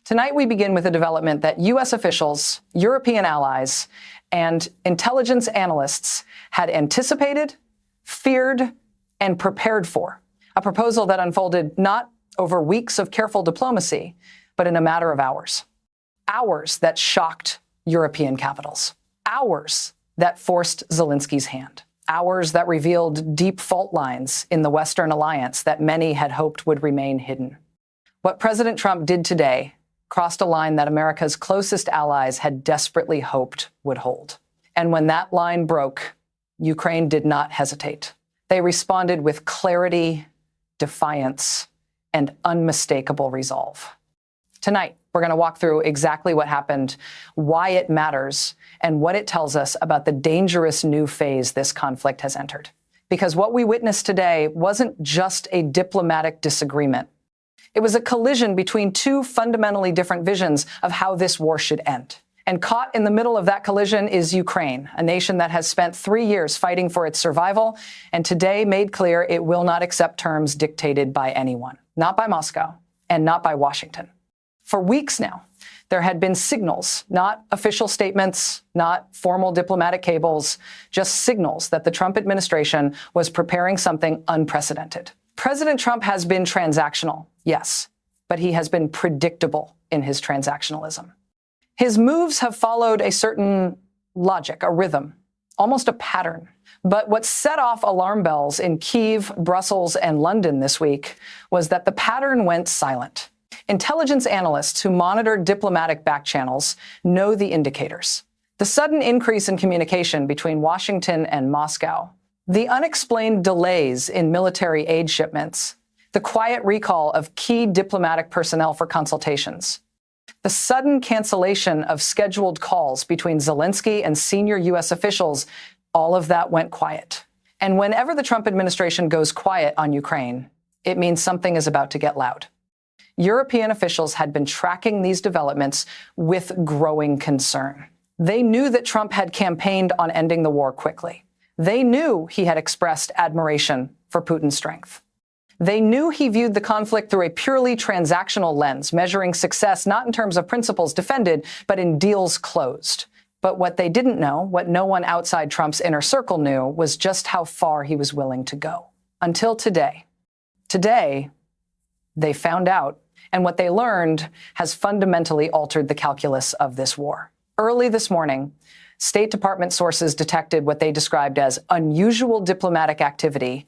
Tonight, we begin with a development that U.S. officials, European allies, and intelligence analysts had anticipated, feared, and prepared for. A proposal that unfolded not over weeks of careful diplomacy, but in a matter of hours. Hours that shocked European capitals. Hours that forced Zelensky's hand. Hours that revealed deep fault lines in the Western alliance that many had hoped would remain hidden. What President Trump did today crossed a line that America's closest allies had desperately hoped would hold. And when that line broke, Ukraine did not hesitate. They responded with clarity, defiance, and unmistakable resolve. Tonight, we're going to walk through exactly what happened, why it matters, and what it tells us about the dangerous new phase this conflict has entered. Because what we witnessed today wasn't just a diplomatic disagreement. It was a collision between two fundamentally different visions of how this war should end. And caught in the middle of that collision is Ukraine, a nation that has spent 3 years fighting for its survival, and today made clear it will not accept terms dictated by anyone, not by Moscow, and not by Washington. For weeks now, there had been signals, not official statements, not formal diplomatic cables, just signals that the Trump administration was preparing something unprecedented. President Trump has been transactional, yes, but he has been predictable in his transactionalism. His moves have followed a certain logic, a rhythm, almost a pattern. But what set off alarm bells in Kyiv, Brussels, and London this week was that the pattern went silent. Intelligence analysts who monitored diplomatic back channels know the indicators. The sudden increase in communication between Washington and Moscow, the unexplained delays in military aid shipments, the quiet recall of key diplomatic personnel for consultations, the sudden cancellation of scheduled calls between Zelensky and senior U.S. officials, all of that went quiet. And whenever the Trump administration goes quiet on Ukraine, it means something is about to get loud. European officials had been tracking these developments with growing concern. They knew that Trump had campaigned on ending the war quickly. They knew he had expressed admiration for Putin's strength. They knew he viewed the conflict through a purely transactional lens, measuring success not in terms of principles defended, but in deals closed. But what they didn't know, what no one outside Trump's inner circle knew, was just how far he was willing to go. Until today. Today, they found out, and what they learned has fundamentally altered the calculus of this war. Early this morning, State Department sources detected what they described as unusual diplomatic activity,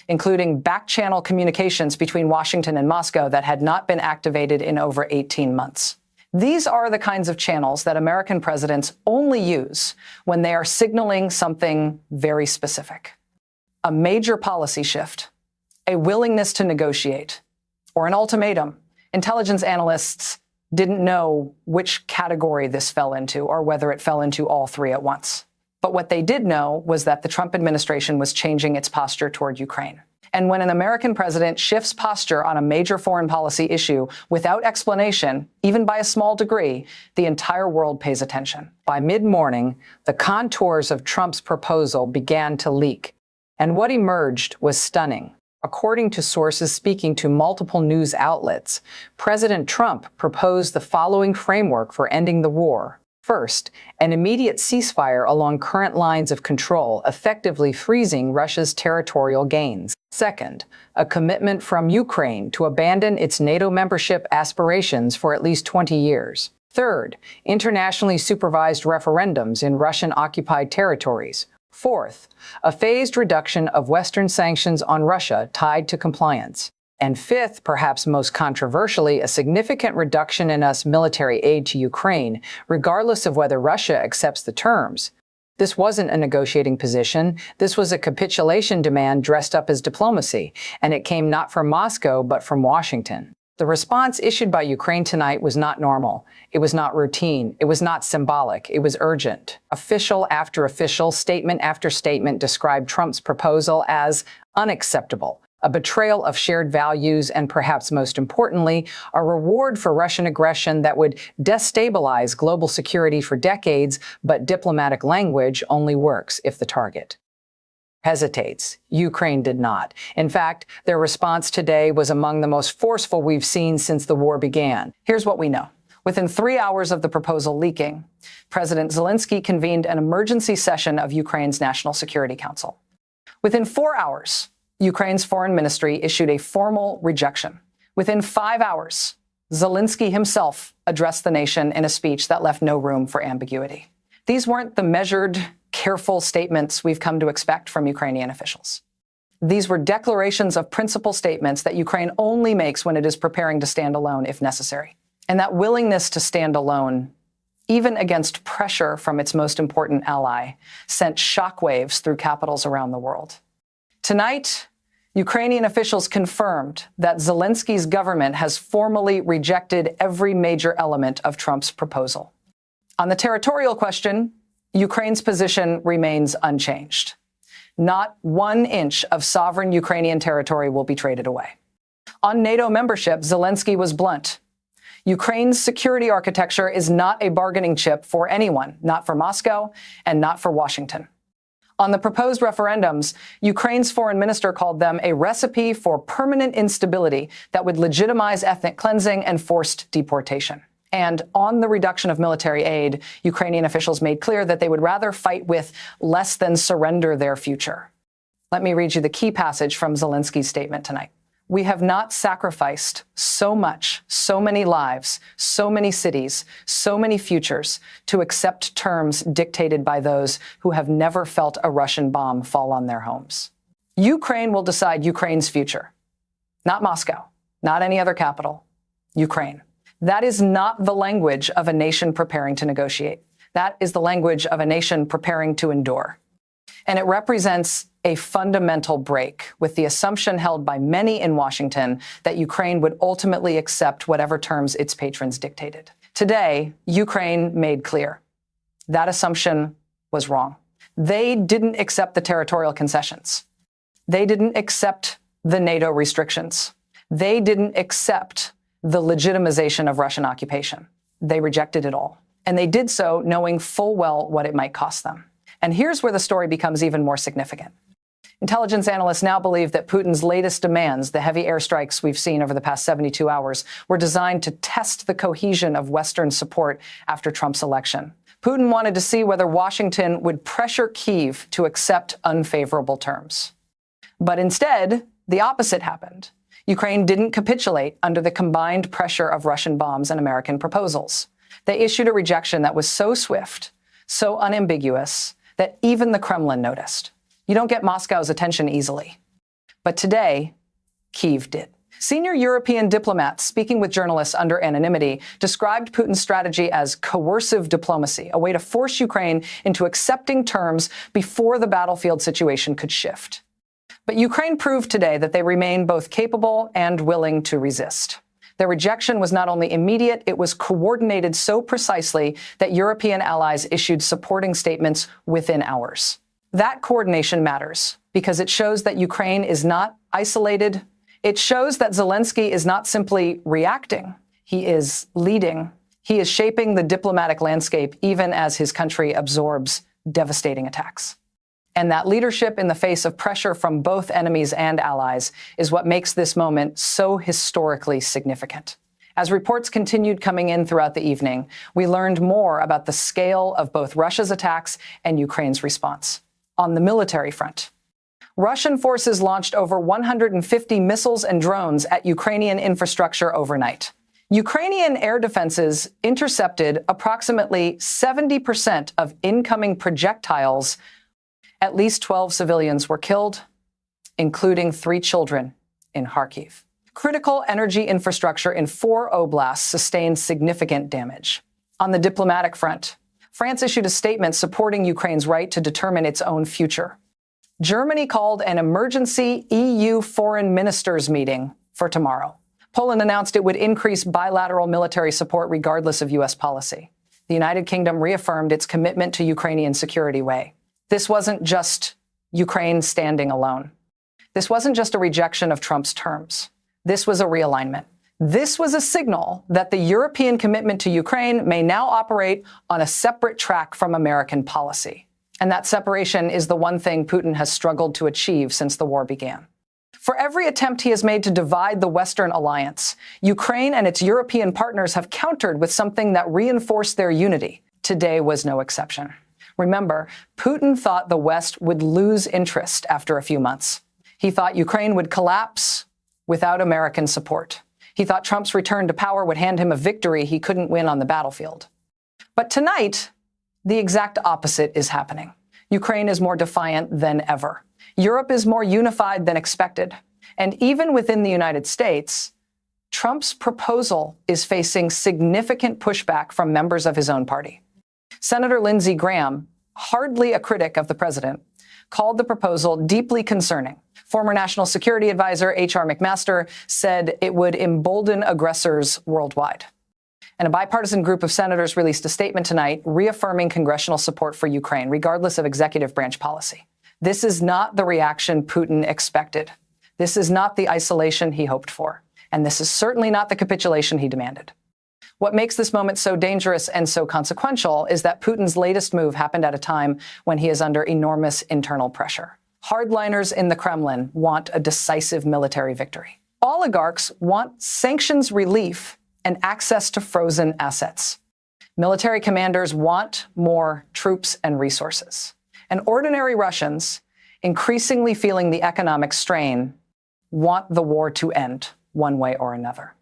including back-channel communications between Washington and Moscow that had not been activated in over 18 months. These are the kinds of channels that American presidents only use when they are signaling something very specific. A major policy shift, a willingness to negotiate, or an ultimatum. Intelligence analysts didn't know which category this fell into or whether it fell into all three at once. But what they did know was that the Trump administration was changing its posture toward Ukraine. And when an American president shifts posture on a major foreign policy issue without explanation, even by a small degree, the entire world pays attention. By mid-morning, the contours of Trump's proposal began to leak. And what emerged was stunning. According to sources speaking to multiple news outlets, President Trump proposed the following framework for ending the war. First, an immediate ceasefire along current lines of control, effectively freezing Russia's territorial gains. Second, a commitment from Ukraine to abandon its NATO membership aspirations for at least 20 years. Third, internationally supervised referendums in Russian-occupied territories. Fourth, a phased reduction of Western sanctions on Russia tied to compliance. And fifth, perhaps most controversially, a significant reduction in U.S. military aid to Ukraine, regardless of whether Russia accepts the terms. This wasn't a negotiating position. This was a capitulation demand dressed up as diplomacy, and it came not from Moscow, but from Washington. The response issued by Ukraine tonight was not normal. It was not routine. It was not symbolic. It was urgent. Official after official, statement after statement described Trump's proposal as unacceptable, a betrayal of shared values, and perhaps most importantly, a reward for Russian aggression that would destabilize global security for decades, but diplomatic language only works if the target. hesitates. Ukraine did not. In fact, their response today was among the most forceful we've seen since the war began. Here's what we know. Within 3 hours of the proposal leaking, President Zelensky convened an emergency session of Ukraine's National Security Council. Within 4 hours, Ukraine's foreign ministry issued a formal rejection. Within 5 hours, Zelensky himself addressed the nation in a speech that left no room for ambiguity. These weren't the measured, careful statements we've come to expect from Ukrainian officials. These were declarations of principle statements that Ukraine only makes when it is preparing to stand alone if necessary. And that willingness to stand alone, even against pressure from its most important ally, sent shockwaves through capitals around the world. Tonight, Ukrainian officials confirmed that Zelensky's government has formally rejected every major element of Trump's proposal. On the territorial question, Ukraine's position remains unchanged. Not 1 inch of sovereign Ukrainian territory will be traded away. On NATO membership, Zelensky was blunt. Ukraine's security architecture is not a bargaining chip for anyone, not for Moscow and not for Washington. On the proposed referendums, Ukraine's foreign minister called them a recipe for permanent instability that would legitimize ethnic cleansing and forced deportation. And on the reduction of military aid, Ukrainian officials made clear that they would rather fight with less than surrender their future. Let me read you the key passage from Zelensky's statement tonight. We have not sacrificed so much, so many lives, so many cities, so many futures to accept terms dictated by those who have never felt a Russian bomb fall on their homes. Ukraine will decide Ukraine's future. Not Moscow, not any other capital. Ukraine. That is not the language of a nation preparing to negotiate. That is the language of a nation preparing to endure. And it represents a fundamental break with the assumption held by many in Washington that Ukraine would ultimately accept whatever terms its patrons dictated. Today, Ukraine made clear that assumption was wrong. They didn't accept the territorial concessions. They didn't accept the NATO restrictions. They didn't accept the legitimization of Russian occupation. They rejected it all. And they did so knowing full well what it might cost them. And here's where the story becomes even more significant. Intelligence analysts now believe that Putin's latest demands, the heavy airstrikes we've seen over the past 72 hours, were designed to test the cohesion of Western support after Trump's election. Putin wanted to see whether Washington would pressure Kyiv to accept unfavorable terms. But instead, the opposite happened. Ukraine didn't capitulate under the combined pressure of Russian bombs and American proposals. They issued a rejection that was so swift, so unambiguous, that even the Kremlin noticed. You don't get Moscow's attention easily. But today, Kyiv did. Senior European diplomats speaking with journalists under anonymity described Putin's strategy as coercive diplomacy, a way to force Ukraine into accepting terms before the battlefield situation could shift. But Ukraine proved today that they remain both capable and willing to resist. Their rejection was not only immediate, it was coordinated so precisely that European allies issued supporting statements within hours. That coordination matters because it shows that Ukraine is not isolated. It shows that Zelensky is not simply reacting. He is leading. He is shaping the diplomatic landscape even as his country absorbs devastating attacks. And that leadership in the face of pressure from both enemies and allies is what makes this moment so historically significant. As reports continued coming in throughout the evening, we learned more about the scale of both Russia's attacks and Ukraine's response. On the military front, Russian forces launched over 150 missiles and drones at Ukrainian infrastructure overnight. Ukrainian air defenses intercepted approximately 70% of incoming projectiles. At least 12 civilians were killed, including 3 children in Kyiv. Critical energy infrastructure in 4 oblasts sustained significant damage. On the diplomatic front, France issued a statement supporting Ukraine's right to determine its own future. Germany called an emergency EU foreign ministers meeting for tomorrow. Poland announced it would increase bilateral military support regardless of U.S. policy. The United Kingdom reaffirmed its commitment to Ukrainian security way. This wasn't just Ukraine standing alone. This wasn't just a rejection of Trump's terms. This was a realignment. This was a signal that the European commitment to Ukraine may now operate on a separate track from American policy. And that separation is the one thing Putin has struggled to achieve since the war began. For every attempt he has made to divide the Western alliance, Ukraine and its European partners have countered with something that reinforced their unity. Today was no exception. Remember, Putin thought the West would lose interest after a few months. He thought Ukraine would collapse without American support. He thought Trump's return to power would hand him a victory he couldn't win on the battlefield. But tonight, the exact opposite is happening. Ukraine is more defiant than ever. Europe is more unified than expected. And even within the United States, Trump's proposal is facing significant pushback from members of his own party. Senator Lindsey Graham, hardly a critic of the president, called the proposal deeply concerning. Former National Security Advisor H.R. McMaster said it would embolden aggressors worldwide. And a bipartisan group of senators released a statement tonight reaffirming congressional support for Ukraine, regardless of executive branch policy. This is not the reaction Putin expected. This is not the isolation he hoped for. And this is certainly not the capitulation he demanded. What makes this moment so dangerous and so consequential is that Putin's latest move happened at a time when he is under enormous internal pressure. Hardliners in the Kremlin want a decisive military victory. Oligarchs want sanctions relief and access to frozen assets. Military commanders want more troops and resources. And ordinary Russians, increasingly feeling the economic strain, want the war to end one way or another.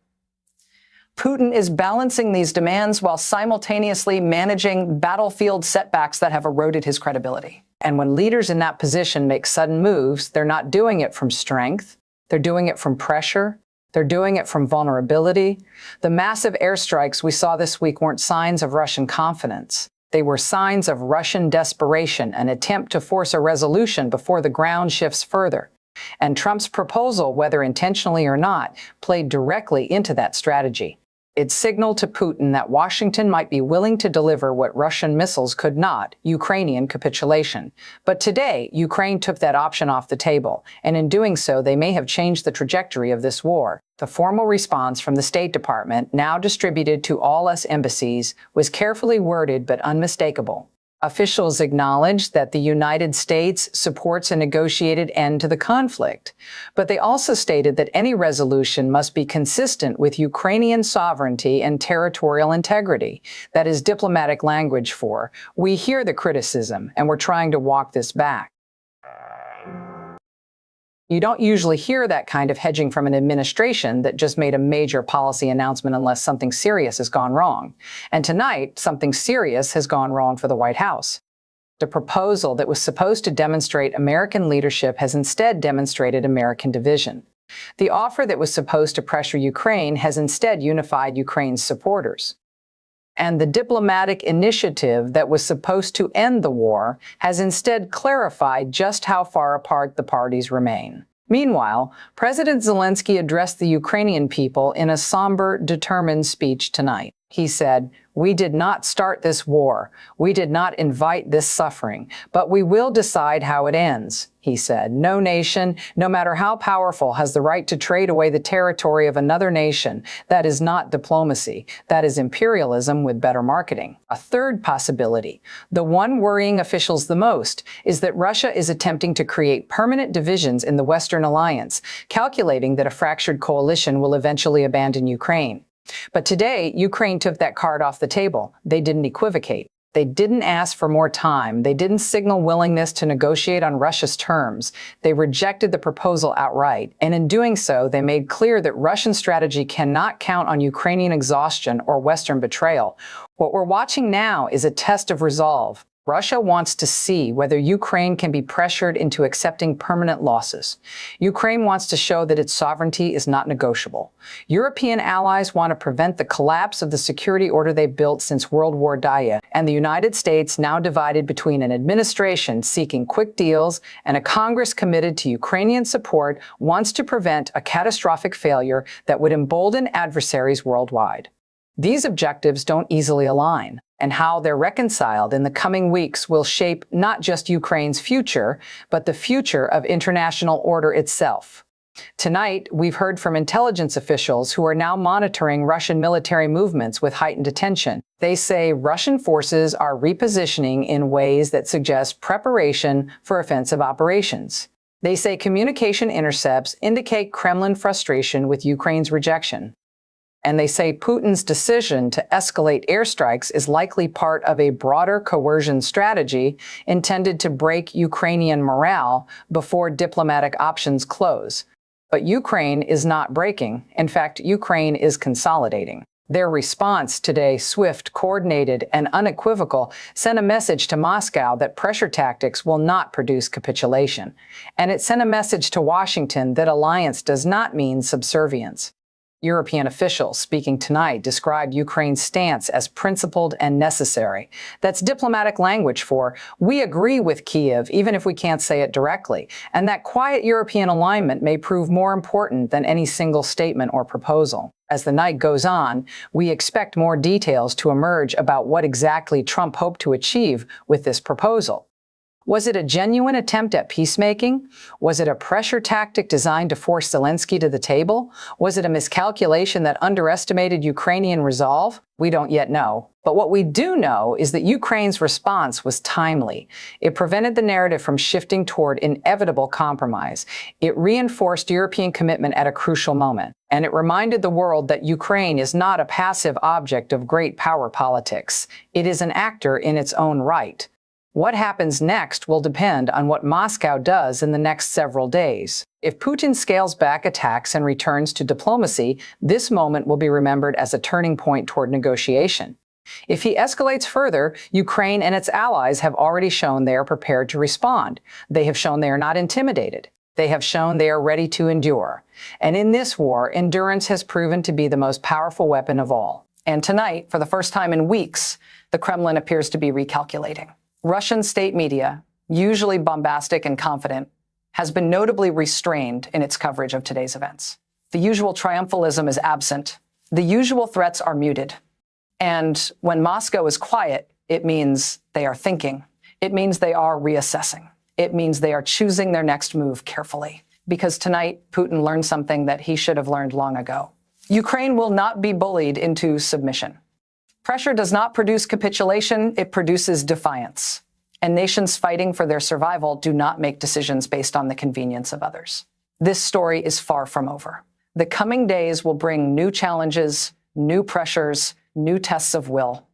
Putin is balancing these demands while simultaneously managing battlefield setbacks that have eroded his credibility. And when leaders in that position make sudden moves, they're not doing it from strength. They're doing it from pressure. They're doing it from vulnerability. The massive airstrikes we saw this week weren't signs of Russian confidence. They were signs of Russian desperation, an attempt to force a resolution before the ground shifts further. And Trump's proposal, whether intentionally or not, played directly into that strategy. It signaled to Putin that Washington might be willing to deliver what Russian missiles could not, Ukrainian capitulation. But today, Ukraine took that option off the table, and in doing so, they may have changed the trajectory of this war. The formal response from the State Department, now distributed to all U.S. embassies, was carefully worded but unmistakable. Officials acknowledged that the United States supports a negotiated end to the conflict, but they also stated that any resolution must be consistent with Ukrainian sovereignty and territorial integrity. That is diplomatic language for, we hear the criticism and we're trying to walk this back. You don't usually hear that kind of hedging from an administration that just made a major policy announcement unless something serious has gone wrong. And tonight, something serious has gone wrong for the White House. The proposal that was supposed to demonstrate American leadership has instead demonstrated American division. The offer that was supposed to pressure Ukraine has instead unified Ukraine's supporters. And the diplomatic initiative that was supposed to end the war has instead clarified just how far apart the parties remain. Meanwhile, President Zelensky addressed the Ukrainian people in a somber, determined speech tonight. He said, "We did not start this war. We did not invite this suffering, but we will decide how it ends," he said. "No nation, no matter how powerful, has the right to trade away the territory of another nation. That is not diplomacy. That is imperialism with better marketing." A third possibility, the one worrying officials the most, is that Russia is attempting to create permanent divisions in the Western alliance, calculating that a fractured coalition will eventually abandon Ukraine. But today, Ukraine took that card off the table. They didn't equivocate. They didn't ask for more time. They didn't signal willingness to negotiate on Russia's terms. They rejected the proposal outright. And in doing so, they made clear that Russian strategy cannot count on Ukrainian exhaustion or Western betrayal. What we're watching now is a test of resolve. Russia wants to see whether Ukraine can be pressured into accepting permanent losses. Ukraine wants to show that its sovereignty is not negotiable. European allies want to prevent the collapse of the security order they built since World War II, and the United States, now divided between an administration seeking quick deals and a Congress committed to Ukrainian support, wants to prevent a catastrophic failure that would embolden adversaries worldwide. These objectives don't easily align, and how they're reconciled in the coming weeks will shape not just Ukraine's future, but the future of international order itself. Tonight, we've heard from intelligence officials who are now monitoring Russian military movements with heightened attention. They say Russian forces are repositioning in ways that suggest preparation for offensive operations. They say communication intercepts indicate Kremlin frustration with Ukraine's rejection. And they say Putin's decision to escalate airstrikes is likely part of a broader coercion strategy intended to break Ukrainian morale before diplomatic options close. But Ukraine is not breaking. In fact, Ukraine is consolidating. Their response today, swift, coordinated, and unequivocal, sent a message to Moscow that pressure tactics will not produce capitulation. And it sent a message to Washington that alliance does not mean subservience. European officials speaking tonight described Ukraine's stance as principled and necessary. That's diplomatic language for, we agree with Kyiv, even if we can't say it directly, and that quiet European alignment may prove more important than any single statement or proposal. As the night goes on, we expect more details to emerge about what exactly Trump hoped to achieve with this proposal. Was it a genuine attempt at peacemaking? Was it a pressure tactic designed to force Zelensky to the table? Was it a miscalculation that underestimated Ukrainian resolve? We don't yet know. But what we do know is that Ukraine's response was timely. It prevented the narrative from shifting toward inevitable compromise. It reinforced European commitment at a crucial moment. And it reminded the world that Ukraine is not a passive object of great power politics. It is an actor in its own right. What happens next will depend on what Moscow does in the next several days. If Putin scales back attacks and returns to diplomacy, this moment will be remembered as a turning point toward negotiation. If he escalates further, Ukraine and its allies have already shown they are prepared to respond. They have shown they are not intimidated. They have shown they are ready to endure. And in this war, endurance has proven to be the most powerful weapon of all. And tonight, for the first time in weeks, the Kremlin appears to be recalculating. Russian state media, usually bombastic and confident, has been notably restrained in its coverage of today's events. The usual triumphalism is absent. The usual threats are muted. And when Moscow is quiet, it means they are thinking. It means they are reassessing. It means they are choosing their next move carefully. Because tonight, Putin learned something that he should have learned long ago. Ukraine will not be bullied into submission. Pressure does not produce capitulation, it produces defiance. And nations fighting for their survival do not make decisions based on the convenience of others. This story is far from over. The coming days will bring new challenges, new pressures, new tests of will.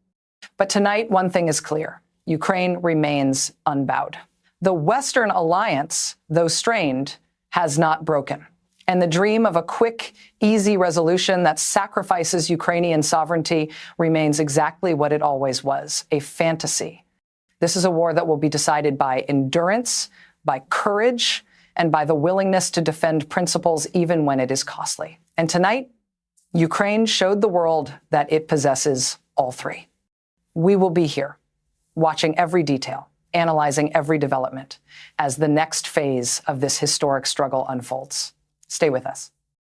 But tonight, one thing is clear. Ukraine remains unbowed. The Western alliance, though strained, has not broken. And the dream of a quick, easy resolution that sacrifices Ukrainian sovereignty remains exactly what it always was, a fantasy. This is a war that will be decided by endurance, by courage, and by the willingness to defend principles even when it is costly. And tonight, Ukraine showed the world that it possesses all three. We will be here, watching every detail, analyzing every development as the next phase of this historic struggle unfolds. Stay with us.